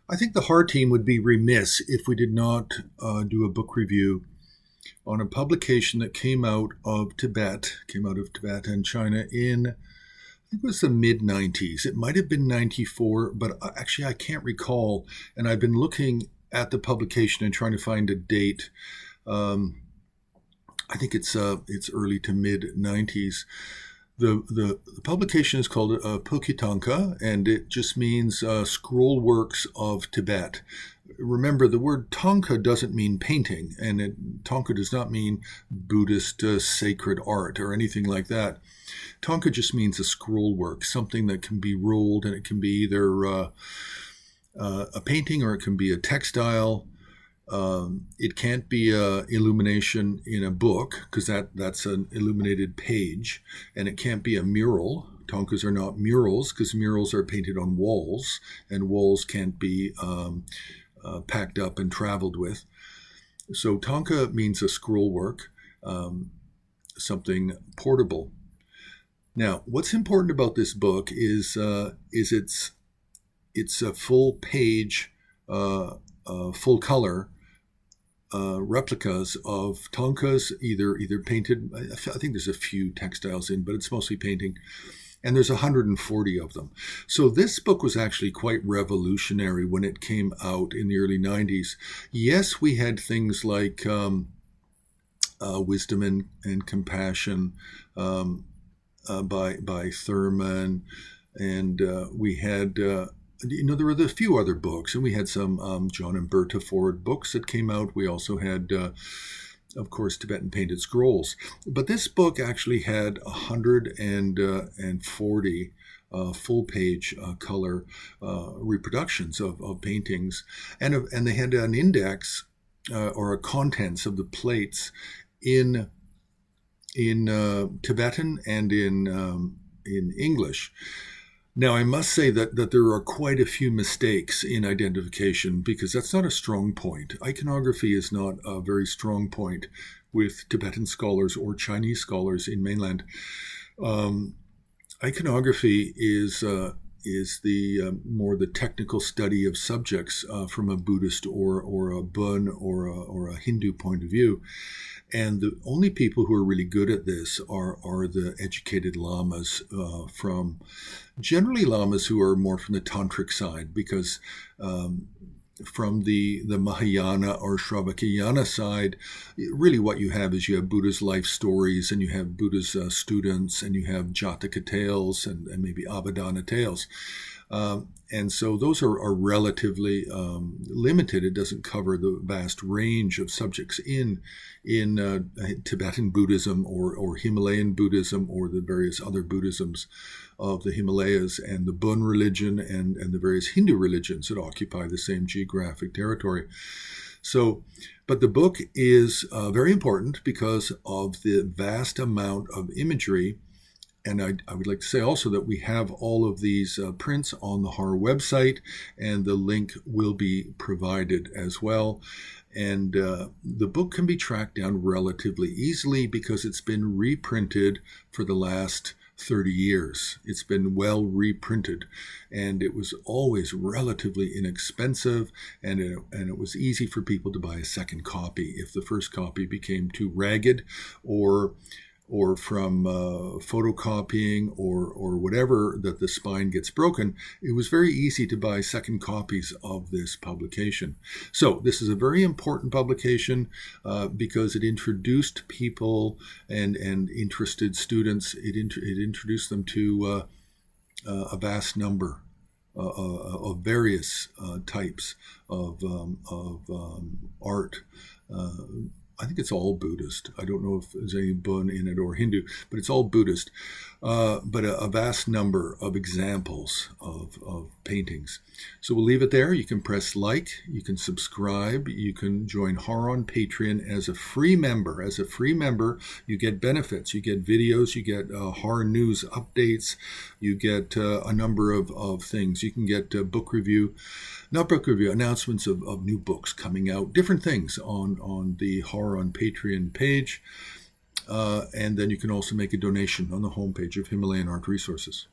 I think the Har team would be remiss if we did not do a book review on a publication that came out of Tibet and China in, I think it was the mid 90s. It might have been 94, but actually I can't recall. And I've been looking at the publication and trying to find a date. Um, I think it's early to mid 90s. The publication is called Bod Kyi Thangka, and it just means scroll works of Tibet. Remember, the word Thangka doesn't mean painting, and Thangka does not mean Buddhist sacred art or anything like that. Thangka just means a scroll work, something that can be rolled, and it can be either a painting or it can be a textile. It can't be a illumination in a book because that's an illuminated page, and it can't be a mural. Thangkas are not murals because murals are painted on walls, and walls can't be packed up and traveled with. So Thangka means a scroll work, something portable. Now, what's important about this book is it's a full page, full color replicas of thangkas, either painted. I think there's a few textiles in, but it's mostly painting. And there's 140 of them. So this book was actually quite revolutionary when it came out in the early 90s. Yes, we had things like Wisdom and Compassion by Thurman, and we had there were a few other books, and we had some John and Berta Ford books that came out. We also had, of course, Tibetan painted scrolls. But this book actually had 140 full-page color reproductions of paintings, and they had an index or a contents of the plates in Tibetan and in English. Now, I must say that there are quite a few mistakes in identification because that's not a strong point. Iconography is not a very strong point with Tibetan scholars or Chinese scholars in mainland. Iconography is the more the technical study of subjects from a Buddhist or a Bon or a Hindu point of view. And the only people who are really good at this are the educated lamas generally lamas who are more from the tantric side, because from the Mahayana or Shravakayana side, really what you have is you have Buddha's life stories, and you have Buddha's students, and you have Jataka tales and maybe Avadana tales. And so those are relatively limited. It doesn't cover the vast range of subjects in Tibetan Buddhism or Himalayan Buddhism or the various other Buddhisms of the Himalayas and the Bon religion and the various Hindu religions that occupy the same geographic territory. So, but the book is very important because of the vast amount of imagery. And I would like to say also that we have all of these prints on the Har website, and the link will be provided as well. And the book can be tracked down relatively easily because it's been reprinted for the last 30 years. It's been well reprinted, and it was always relatively inexpensive, and it was easy for people to buy a second copy if the first copy became too ragged or from photocopying or whatever, that the spine gets broken. It was very easy to buy second copies of this publication. So this is a very important publication because it introduced people and interested students. It introduced them to a vast number of various types of art. I think it's all Buddhist. I don't know if there's any Bon in it or Hindu, but it's all Buddhist. But a vast number of examples of paintings. So we'll leave it there. You can press like, you can subscribe, you can join Har on Patreon as a free member. As a free member, you get benefits. You get videos, you get Har news updates, you get a number of things. You can get book review, not book review, announcements of new books coming out, different things on the Har on Patreon page. And then you can also make a donation on the homepage of Himalayan Art Resources.